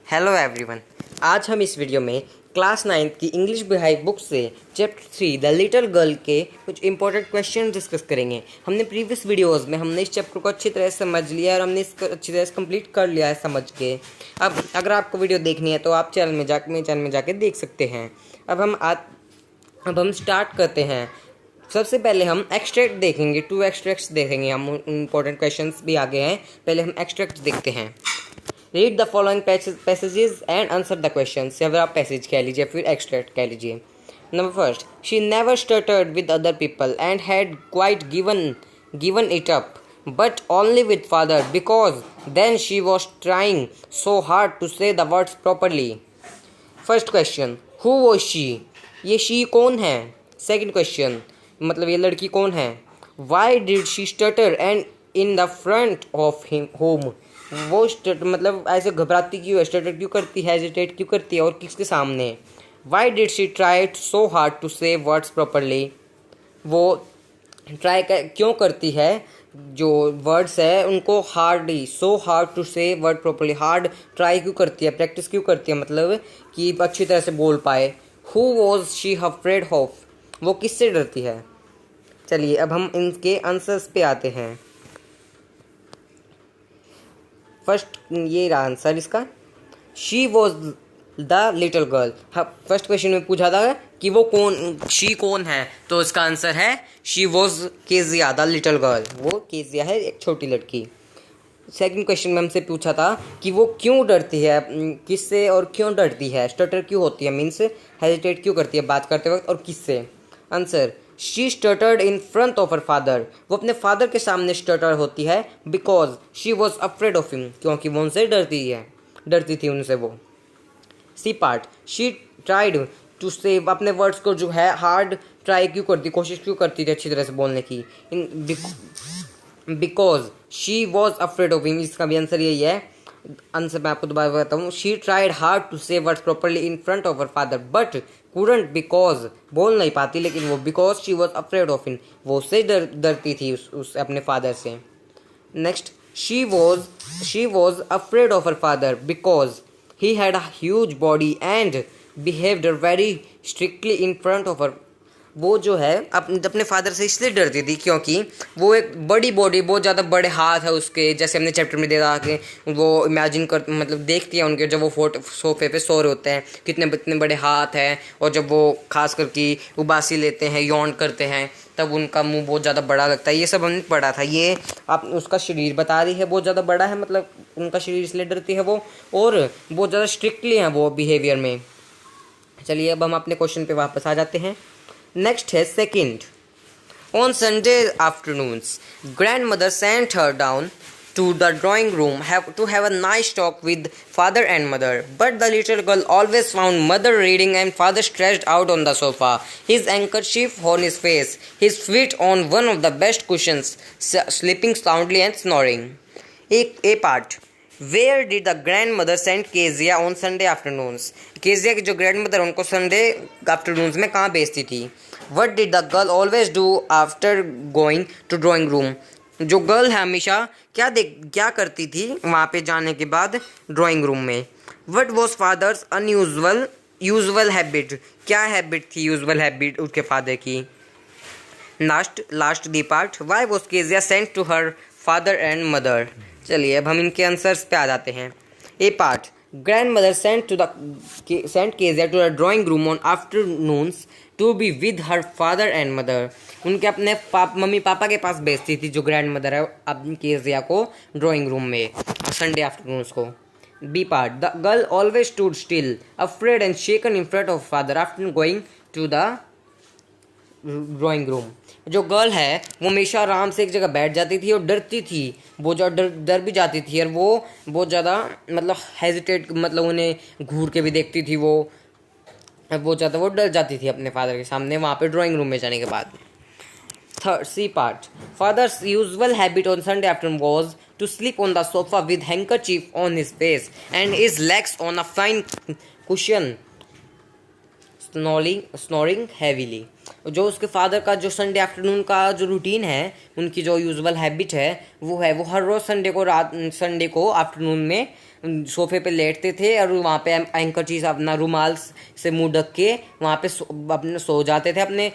Hello everyone. आज हम इस वीडियो में क्लास 9 की इंग्लिश बिहाई बुक से चैप्टर 3 द लिटिल गर्ल के कुछ इंपॉर्टेंट क्वेश्चन डिस्कस करेंगे। हमने प्रीवियस वीडियोस में हमने इस चैप्टर को अच्छी तरह समझ लिया और हमने इसको अच्छी तरह से कंप्लीट कर लिया है समझ के। अब अगर आपको वीडियो देखनी है तो आप मेरे चैनल में जाके देख सकते हैं। अब हम स्टार्ट करते हैं। सबसे पहले हम एक्सट्रैक्ट देखेंगे, 2 एक्सट्रैक्ट्स देखेंगे। हम इंपॉर्टेंट क्वेश्चंस भी आगे हैं, पहले हम एक्सट्रैक्ट देखते हैं। Read the following passages and answer the questions, या फिर आप पैसेज कह लीजिए फिर एक्सट्रैक्ट कह लीजिए। Number first, she never stuttered with other people and had quite given it up but only with father because then she was trying so hard to say the words properly. First question, who was she? ये she कौन है? Second question, मतलब ये लड़की कौन है? Why did she stutter and in the front of home? वो मतलब ऐसे घबराती क्यों है, स्टटर क्यों करती है, हेजिटेट क्यों करती है और किसके सामने? Why did she try so hard to say words properly? वो ट्राई क्यों करती है जो वर्ड्स है उनको हार्डली, सो हार्ड टू से वर्ड प्रॉपरली, हार्ड ट्राई क्यों करती है, प्रैक्टिस क्यों करती है, मतलब कि अच्छी तरह से बोल पाए। Who was she afraid of? वो किससे डरती है? चलिए अब हम इनके आंसर्स पे आते हैं। फर्स्ट ये रहा आंसर इसका, she was the little girl. हाँ, फर्स्ट क्वेश्चन में पूछा था कि वो कौन, शी कौन है, तो इसका आंसर है she was Kezia the little girl. वो केजिया है, एक छोटी लड़की। सेकंड क्वेश्चन में हमसे पूछा था कि वो क्यों डरती है, किससे और क्यों डरती है, स्टटर क्यों होती है, मीन्स हेजिटेट क्यों करती है बात करते वक्त और किससे। Answer, she stuttered in front of her father. वो अपने फादर के सामने स्टटर होती है because she was afraid of him, क्योंकि वो उनसे डरती थी उनसे वो। C part, she tried to say, अपने वर्ड्स को जो है हार्ड ट्राई क्यों करती, कोशिश क्यों करती थी अच्छी तरह से बोलने की, because she was afraid of him. इसका भी आंसर यही है। आंसर मैं आपको दोबारा बताता हूँ, शी ट्राइड हार्ड टू से words properly in front of her father but couldn't because, बोल नहीं पाती लेकिन वो, because she was afraid of him, वो उससे डरती थी उस अपने फादर से। Next, she was afraid of her father because he had a huge body and behaved very strictly in front of her. वो जो है अपने फादर से इसलिए डरती थी क्योंकि वो एक बड़ी बॉडी, बहुत ज़्यादा बड़े हाथ है उसके, जैसे हमने चैप्टर में देखा कि वो इमेजिन कर, मतलब देखती है उनके जब वो सोफे पे सो रहे होते हैं कितने बड़े हाथ हैं, और जब वो खास करके उबासी लेते हैं, यौन करते हैं, तब उनका मुंह बहुत ज़्यादा बड़ा लगता है। ये सब हमने पढ़ा था। ये आप उसका शरीर बता रही है बहुत ज़्यादा बड़ा है, मतलब उनका शरीर इसलिए डरती है वो, और बहुत ज़्यादा स्ट्रिक्टली हैं वो बिहेवियर में। चलिए अब हम अपने क्वेश्चन पे वापस आ जाते हैं। नेक्स्ट है second, on Sunday afternoons grandmother sent her down to the drawing room to have a nice talk with father and mother, but the little girl always found mother reading and father stretched out on the sofa, his handkerchief on his face, his feet on one of the best cushions, sleeping soundly and snoring. A part, where did the grandmother send Kezia on Sunday afternoons? Kezia की जो grandmother उनको Sunday afternoons में कहाँ भेजती थी? What did the girl always do after going to drawing room? जो girl है हमेशा क्या करती थी वहाँ पे जाने के बाद ड्राइंग रूम में। What was father's usual habit? क्या हैबिट थी यूजुअल हैबिट उसके फादर की? Last D part, why was Kezia sent to her father and mother? चलिए अब हम इनके आंसर्स पे आ जाते हैं। A part, grandmother sent Kezia to the drawing room on afternoons to be with her father and mother. उनके अपने मम्मी पापा के पास भेजती थी जो ग्रैंड मदर है अपनी केजिया को ड्राइंग रूम में संडे आफ्टरनून्स को। B part, the girl always stood still afraid and shaken in front of father after going to the drawing room. जो गर्ल है वो हमेशा आराम से एक जगह बैठ जाती थी और डरती थी, बहुत ज़्यादा डर भी जाती थी, और वो बहुत ज़्यादा मतलब हेजिटेट, मतलब उन्हें घूर के भी देखती थी, वो बहुत ज़्यादा वो डर जाती थी अपने फादर के सामने वहाँ पे ड्राइंग रूम में जाने के बाद। Third C part, father's usual habit on Sunday afternoon was to sleep on the sofa with handkerchief on his face and his legs on a fine cushion snoring heavily. जो उसके father का जो Sunday afternoon का जो routine है, उनकी जो usual habit है वो हर रोज़ संडे को आफ्टरनून में सोफे पे लेटते थे और वहाँ पे एंकर चीज अपना रुमाल से मुंह ढक के वहाँ पे अपने सो जाते थे। अपने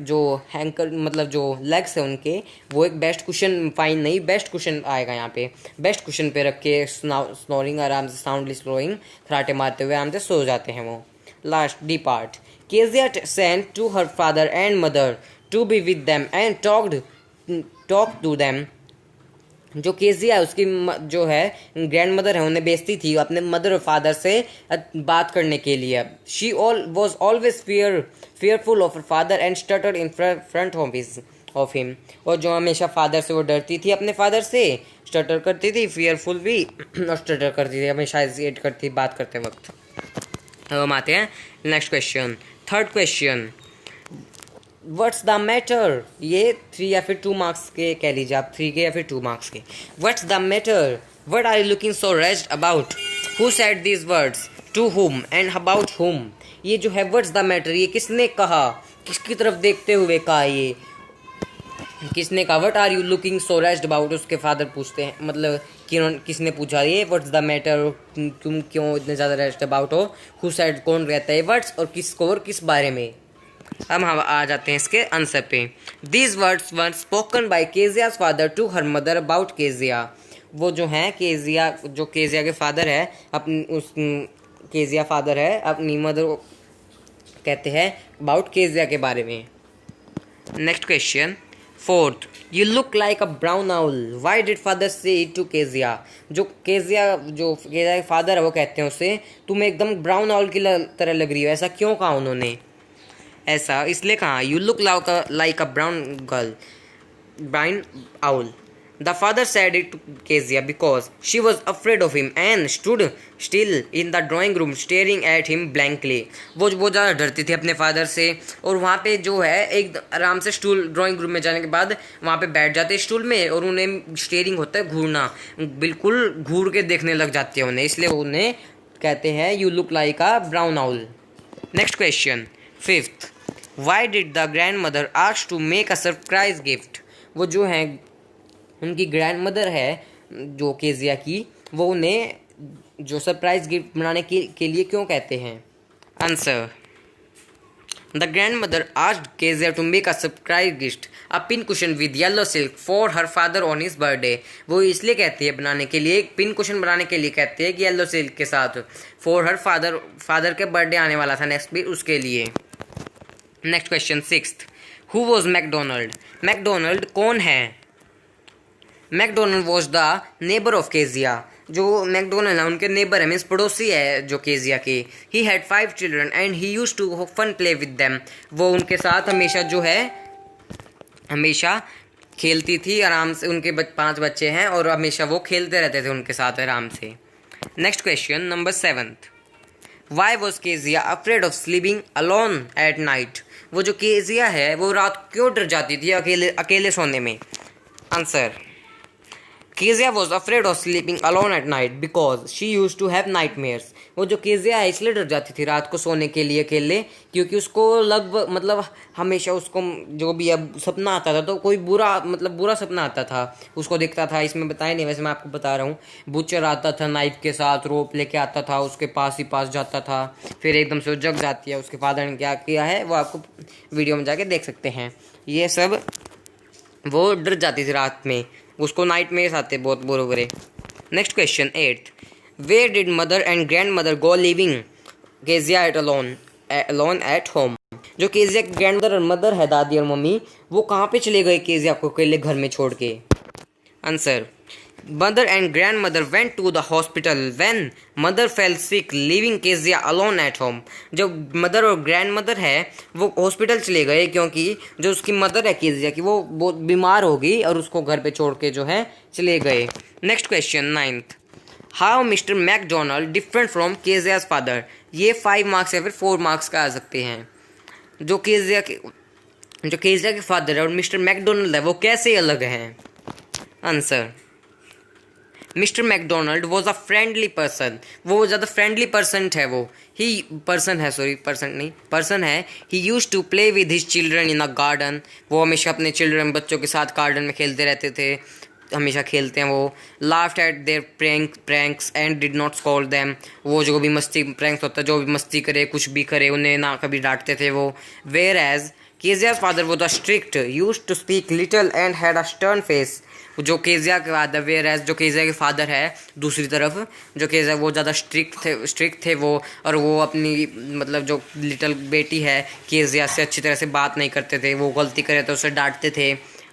जो एंकर मतलब जो लेग्स है उनके, वो एक बेस्ट कुशन, फाइन नहीं बेस्ट कुशन आएगा यहाँ पे, बेस्ट कुशन पे रख के स्नोरिंग आराम से, साउंडली स्नोरिंग, खराटे मारते हुए आराम से सो जाते हैं वो। Last D part, Kezia sent to her father and mother to be with them and talked to them। जो केजिया है उसकी जो है ग्रैंड मदर है, उन्हें भेजती थी अपने मदर और फादर से बात करने के लिए। She was always fearful of her father and stuttered in front of him। और जो हमेशा फादर से वो डरती थी, अपने फादर से स्टटर करती थी, fearful भी और स्टटर करती थी, हमेशा हेजिटेट करती बात करते वक्त। हम आते हैं next question, third question, what's the matter. ये 3 या फिर 2 मार्क्स के कह लीजिए आप, 3 के या फिर 2 मार्क्स के। What's the matter, what are you looking so rest about, who said these words, to whom and about whom. ये जो है व्हाट्स द मैटर, ये किसने कहा, किसकी तरफ देखते हुए कहा, ये किसने कहा। What are you looking so rest about, उसके फादर पूछते हैं, मतलब किसने पूछा ये व्हाट्स द मैटर, तुम क्यों इतने ज़्यादा रेस्ट अबाउट हो। हु सेड, कौन रहता है वर्ड्स, और किसको और किस बारे में। अब हम आ जाते हैं इसके आंसर पे। These words were spoken by Kezia's father to her mother about Kezia. वो जो हैं केजिया, जो केजिया के फादर है, अपनी उस केजिया फादर है अपनी मदर को कहते हैं अबाउट केजिया के बारे में। Next question, fourth, you look like a brown owl, why did father से इट टू केजिया। जो केजिया के फादर है वो कहते हैं उसे, तुम एकदम ब्राउन आउल की तरह लग रही हो, ऐसा क्यों कहा उन्होंने। ऐसा इसलिए कहा, you look like a brown owl. The father said it to Kezia because she was afraid of him and stood still in the drawing room staring at him blankly. वो ज़्यादा डरती थी अपने फादर से, और वहाँ पे जो है एक आराम से स्टूल, ड्राइंग रूम में जाने के बाद वहाँ पे बैठ जाते स्टूल में, और उन्हें स्टेयरिंग होता है घूरना, बिल्कुल घूर के देखने लग जाती है उन्हें, इसलिए उन्हें कहते हैं you look like a brown owl. Next question, fifth, why did the grand mother ask to make a surprise gift. वो जो है उनकी ग्रैंड मदर है जो केजिया की, वो उन्हें जो सरप्राइज गिफ्ट बनाने के लिए क्यों कहते हैं। Answer, the grand mother asked Kezia to make a surprise gift a pin cushion with yellow silk for her father on his birthday. वो इसलिए कहती है बनाने के लिए, एक पिन कुशन बनाने के लिए कहते हैं कि येलो सिल्क के साथ, फॉर हर फादर के बर्थडे आने वाला था नेक्स्ट वीक, उसके लिए। Next question, sixth, who was McDonald. McDonald कौन है। McDonald was the neighbour of Kezia. जो मैकडोनल्ड है उनके नेबर है, मीन्स पड़ोसी है जो केजिया के। He had 5 children and he used to fun play with them. वो उनके साथ हमेशा जो है हमेशा खेलती थी आराम से, उनके 5 बच्चे हैं और हमेशा वो खेलते रहते थे उनके साथ आराम से। Next question, number 7th, Y was Kezia afraid of sleeping alone at night. वो जो केजिया है वो रात क्यों डर जाती थी अकेले सोने में। Answer, Kezia was afraid of sleeping alone at night because she use to have nightmares. वो जो केजिया है इसलिए डर जाती थी रात को सोने के लिए अकेले, क्योंकि उसको लगभग मतलब हमेशा उसको जो भी अब सपना आता था, तो कोई बुरा सपना आता था उसको दिखता था। इसमें बताया नहीं, वैसे मैं आपको बता रहा हूँ। बुचर आता था नाइफ के साथ, रोप लेके आता था, उसके पास जाता था, फिर एकदम से वो जग जाती है। उसके फादर ने क्या किया है वो आपको वीडियो में जाके देख सकते हैं। ये सब वो डर जाती थी रात में, उसको नाइट में आते बहुत बुरे। Next question, 8th, where did mother and grand mother go living Kezia at alone at home. जो केजिया की ग्रैंड मदर और मदर है, दादी और मम्मी, वो कहाँ पे चले गए केजिया को अकेले घर में छोड़ के। Answer, mother and grand mother went to the hospital when mother fell sick leaving Kezia alone at home. जो मदर और ग्रैंड मदर है वो हॉस्पिटल चले गए क्योंकि जो उसकी मदर है केजिया की वो बहुत बीमार हो गई और उसको घर पे छोड़ के जो है चले गए। Next question, 9th, how mister McDonald different from Kezia's father. ये 5 मार्क्स या फिर 4 मार्क्स का आ सकते हैं। जो केजिया के फादर है और मिस्टर मैकडोनल्ड है वो कैसे अलग हैं। Answer, Mister McDonald was a friendly person. वो ज़्यादा फ्रेंडली पर्सन है। He use to play with his children in a garden. वो हमेशा अपने बच्चों के साथ गार्डन में खेलते रहते थे। हमेशा खेलते हैं वो। Laughed eight there pranks and did not scold them, वो जो भी मस्ती प्रैंक्स होता है, जो भी मस्ती करे कुछ भी करे उन्हें ना कभी डांटते थे वो। Whereas Kezia's father was a strict, used to speak little and had a stern face। जो केजिया के फादर, वेयर एज जो केजिया के फादर है दूसरी तरफ, जो केजिया वो ज़्यादा स्ट्रिक्ट थे वो, और वो अपनी मतलब जो लिटिल बेटी है केजिया से अच्छी तरह से बात नहीं करते थे। वो गलती करे तो उसे डांटते थे,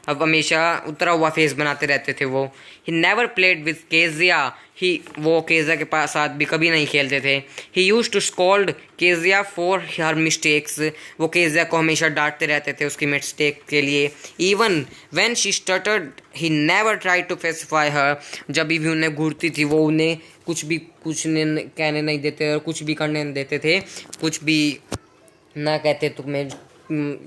अब हमेशा उतरा हुआ फेस बनाते रहते थे वो। He never played with Kezia, वो केजिया के पास साथ भी कभी नहीं खेलते थे। He use to scold Kezia for her mistakes, वो केजिया को हमेशा डांटते रहते थे उसकी मिस्टेक के लिए। Even when she stuttered he never try to pacify her, जब भी उन्हें घूरती थी वो उन्हें कुछ कहने नहीं देते और कुछ भी करने नहीं देते थे, कुछ भी ना कहते तुम्हें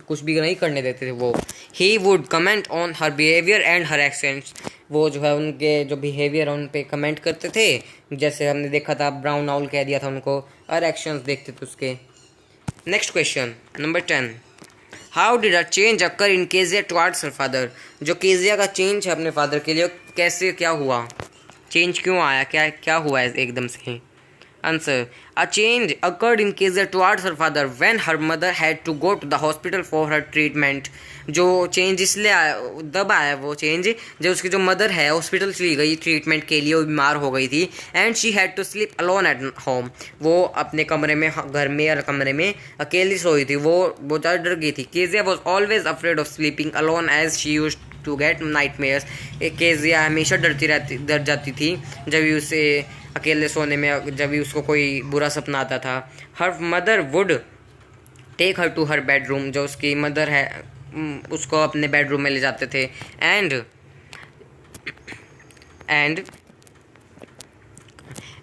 कुछ भी नहीं करने देते थे वो। He would comment on her behaviour and her actions, वो जो है उनके जो बिहेवियर है उन पे कमेंट करते थे, जैसे हमने देखा था ब्राउन आउल कह दिया था उनको, और एक्शंस देखते थे उसके। Next question number 10, how did a change occur in Kezia towards her father, जो केजिया का चेंज है अपने फादर के लिए कैसे क्या हुआ, चेंज क्यों आया, क्या हुआ है एकदम से। Answer: a change occurred in Kezia towards her father when her mother had to go to the hospital for her treatment। जो चेंज इसलिए आया, तब आया वो चेंज जब उसकी जो मदर है हॉस्पिटल चली गई ट्रीटमेंट के लिए, वो बीमार हो गई थी। And she had to sleep alone at home, वो अपने कमरे में, घर में या कमरे में अकेली सोई थी। वो ज़्यादा डर गई थी। Kezia was always afraid of sleeping alone as she use to get nightmares. Kezia हमेशा डर जाती थी जब भी उसे अकेले सोने में, जब भी उसको कोई बुरा सपना आता था। Her mother would take her to her bedroom, जो उसकी मदर है उसको अपने बेडरूम में ले जाते थे।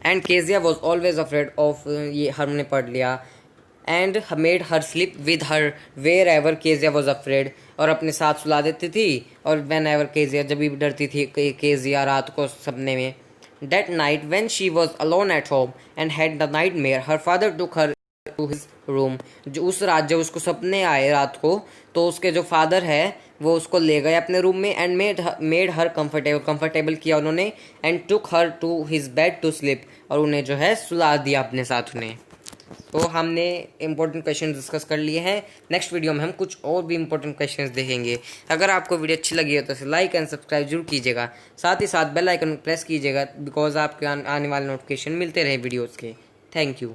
And Kezia was always afraid of, ये हमने पढ़ लिया। And made her sleep with her wherever Kezia was afraid, और अपने साथ सुला देती थी। और वेन एवर केजिया, जब भी डरती थी केजिया रात को सपने में। That night when she was alone at home and had the nightmare, her father took her to his room। जो उस रात जब उसको सपने आए रात को, तो उसके जो फादर है वो उसको ले गए अपने रूम में। एंड मेड हर कंफर्टेबल किया उन्होंने। And took her to his bed to sleep, और उन्हें जो है सुला दिया अपने साथ उन्हें। तो हमने इंपॉर्टेंट क्वेश्चन डिस्कस कर लिए हैं। नेक्स्ट वीडियो में हम कुछ और भी इंपॉर्टेंट क्वेश्चंस देखेंगे। अगर आपको वीडियो अच्छी लगी हो तो इसे लाइक एंड सब्सक्राइब जरूर कीजिएगा, साथ ही साथ बेल आइकन प्रेस कीजिएगा, बिकॉज आपके आने वाले नोटिफिकेशन मिलते रहे वीडियोज़ के। Thank you.